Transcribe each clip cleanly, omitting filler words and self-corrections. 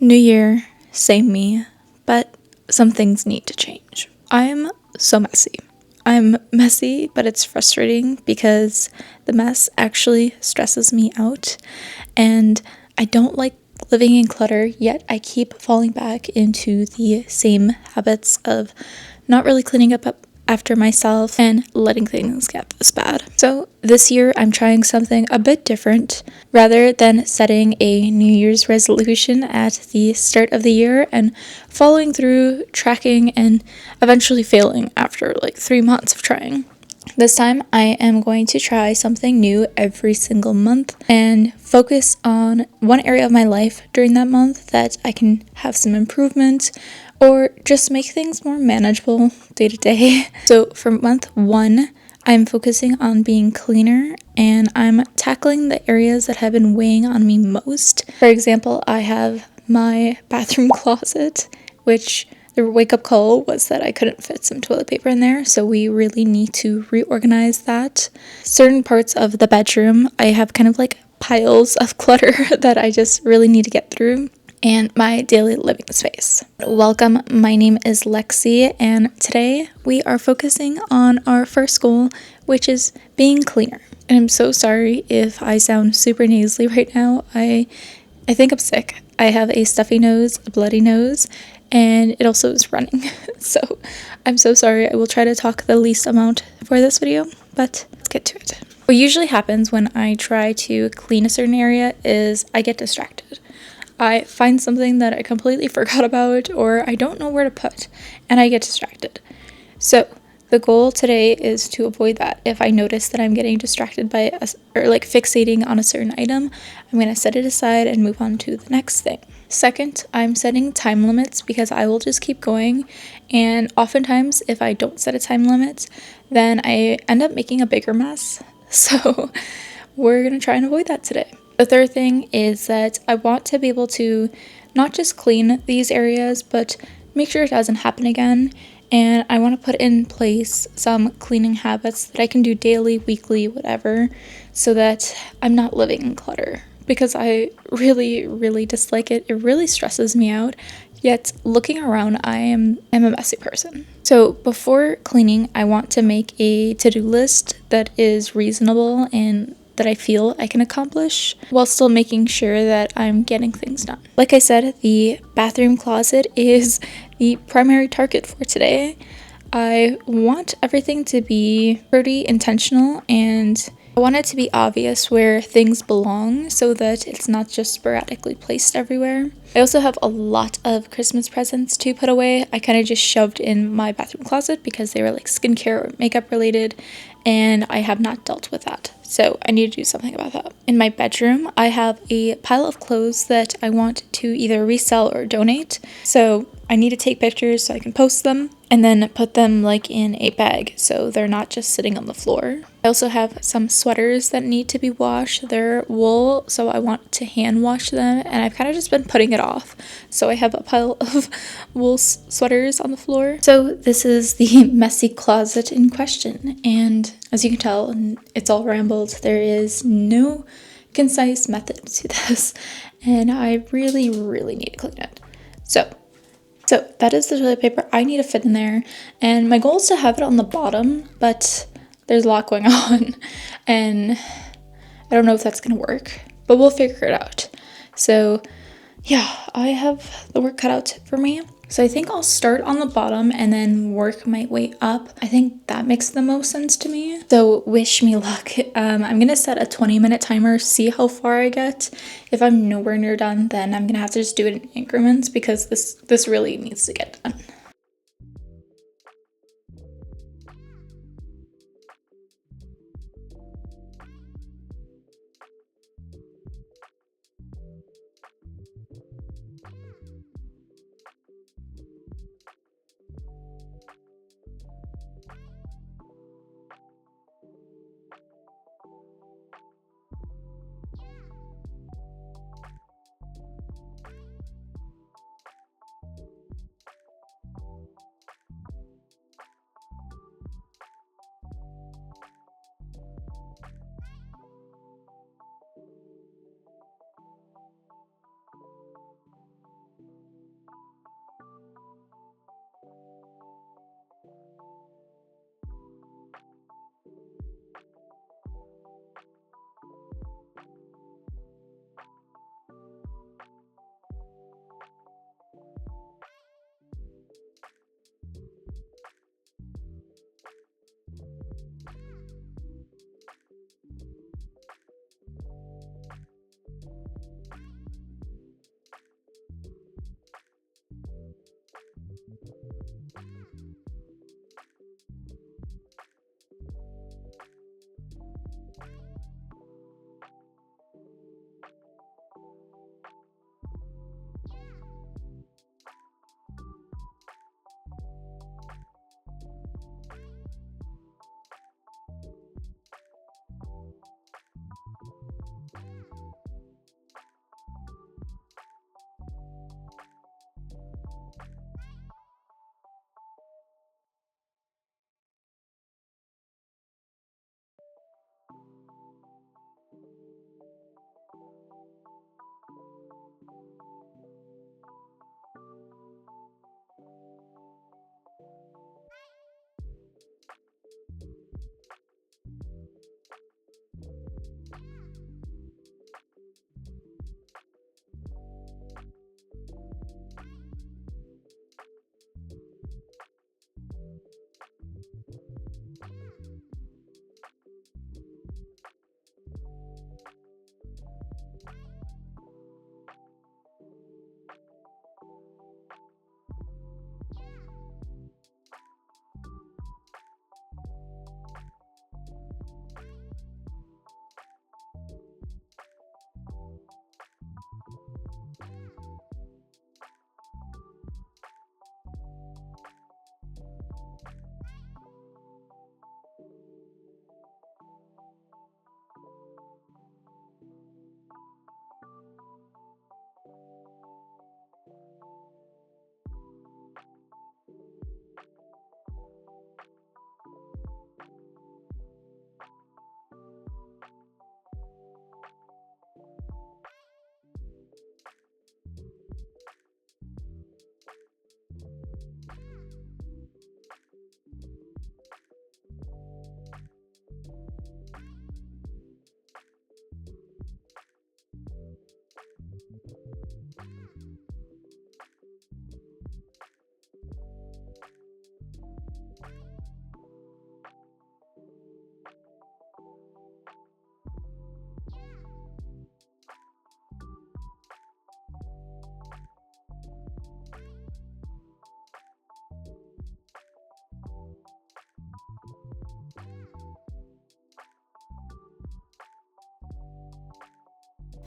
New year, same me, but some things need to change. I'm so messy. I'm messy, but it's frustrating because the mess actually stresses me out, and I don't like living in clutter, yet I keep falling back into the same habits of not really cleaning up after myself and letting things get this bad. So this year I'm trying something a bit different. Rather than setting a New Year's resolution at the start of the year and following through, tracking, and eventually failing after like 3 months of trying. This time I am going to try something new every single month and focus on one area of my life during that month that I can have some improvement or just make things more manageable day to day. So for month 1, I'm focusing on being cleaner and I'm tackling the areas that have been weighing on me most. For example, I have my bathroom closet, which the wake-up call was that I couldn't fit some toilet paper in there, so we really need to reorganize that. Certain parts of the bedroom, I have kind of like piles of clutter that I just really need to get through, and my daily living space. Welcome, my name is Lexi, and today we are focusing on our first goal, which is being cleaner. And I'm so sorry if I sound super nasally right now. I think I'm sick. I have a stuffy nose, a bloody nose, and it also is running. So I'm so sorry. I will try to talk the least amount for this video, but let's get to it. What usually happens when I try to clean a certain area is I get distracted. I find something that I completely forgot about or I don't know where to put, and I get distracted. So the goal today is to avoid that. If I notice that I'm getting distracted by fixating on a certain item, I'm going to set it aside and move on to the next thing. Second, I'm setting time limits because I will just keep going, and oftentimes if I don't set a time limit, then I end up making a bigger mess. So we're going to try and avoid that today. The third thing is that I want to be able to not just clean these areas, but make sure it doesn't happen again. And I want to put in place some cleaning habits that I can do daily, weekly, whatever, so that I'm not living in clutter. Because I really, really dislike it. It really stresses me out. Yet looking around, I am a messy person. So before cleaning, I want to make a to-do list that is reasonable and that I feel I can accomplish while still making sure that I'm getting things done. Like I said, the bathroom closet is the primary target for today. I want everything to be pretty intentional and I want it to be obvious where things belong so that it's not just sporadically placed everywhere. I also have a lot of Christmas presents to put away. I kind of just shoved in my bathroom closet because they were like skincare or makeup related, and I have not dealt with that. So I need to do something about that. In my bedroom, I have a pile of clothes that I want to either resell or donate. So I need to take pictures so I can post them and then put them like in a bag so they're not just sitting on the floor. I also have some sweaters that need to be washed. They're wool, so I want to hand wash them, and I've kind of just been putting it off. So I have a pile of wool sweaters on the floor. So this is the messy closet in question, and as you can tell, it's all rambled. There is no concise method to this, and I really, really need to clean it. So that is the toilet paper I need to fit in there, and my goal is to have it on the bottom, but there's a lot going on, and I don't know if that's gonna work, but we'll figure it out. So yeah, I have the work cut out for me. So I think I'll start on the bottom and then work my way up. I think that makes the most sense to me. So wish me luck. I'm gonna set a 20-minute timer, see how far I get. If I'm nowhere near done, then I'm gonna have to just do it in increments because this really needs to get done.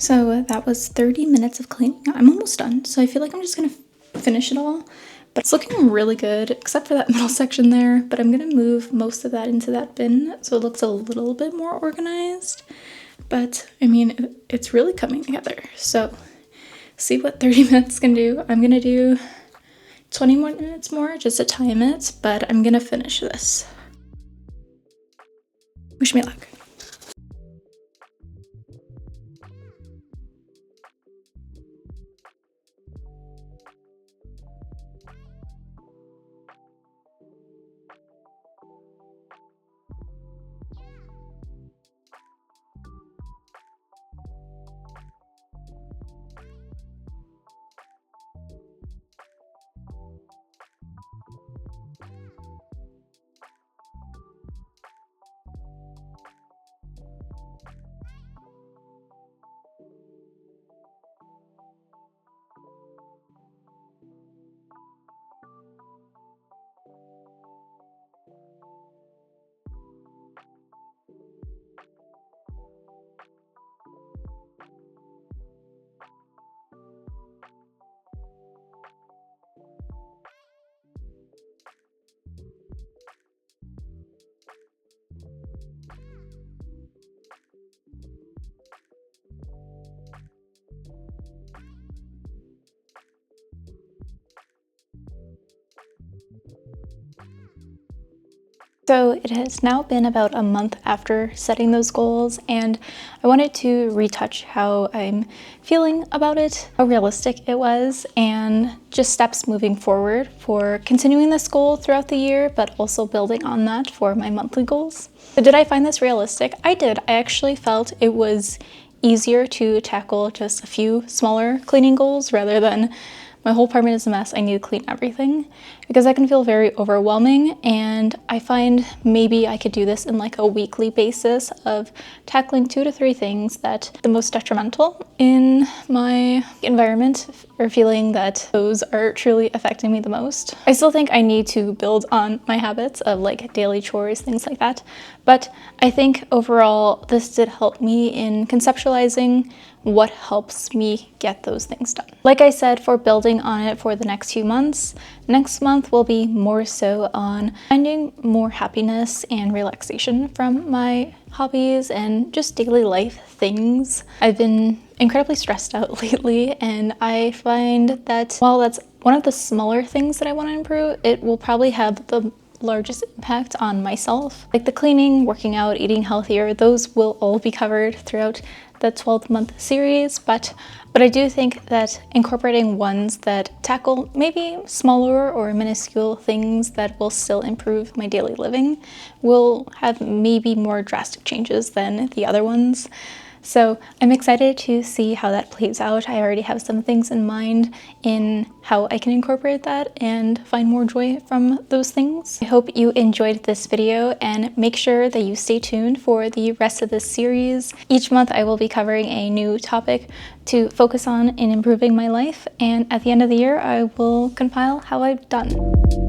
So that was 30 minutes of cleaning. I'm almost done, so I feel like I'm just gonna finish it all. But it's looking really good, except for that middle section there. But I'm gonna move most of that into that bin so it looks a little bit more organized. But I mean, it's really coming together. So see what 30 minutes can do. I'm gonna do 20 more minutes more just to time it, but I'm gonna finish this. Wish me luck. So it has now been about a month after setting those goals, and I wanted to retouch how I'm feeling about it, how realistic it was, and just steps moving forward for continuing this goal throughout the year, but also building on that for my monthly goals. So did I find this realistic? I did. I actually felt it was easier to tackle just a few smaller cleaning goals rather than my whole apartment is a mess, I need to clean everything, because that can feel very overwhelming, and I find maybe I could do this in like a weekly basis of tackling 2 to 3 things that the most detrimental in my environment, or feeling that those are truly affecting me the most. I still think I need to build on my habits of like daily chores, things like that, but I think overall this did help me in conceptualizing what helps me get those things done. Like I said, for building on it for the next few months, next month will be more so on finding more happiness and relaxation from my hobbies and just daily life things. I've been incredibly stressed out lately, and I find that while that's one of the smaller things that I want to improve, it will probably have the largest impact on myself. Like the cleaning, working out, eating healthier, those will all be covered throughout the 12-month series, but I do think that incorporating ones that tackle maybe smaller or minuscule things that will still improve my daily living will have maybe more drastic changes than the other ones. So I'm excited to see how that plays out. I already have some things in mind in how I can incorporate that and find more joy from those things. I hope you enjoyed this video, and make sure that you stay tuned for the rest of this series. Each month I will be covering a new topic to focus on in improving my life, and at the end of the year I will compile how I've done.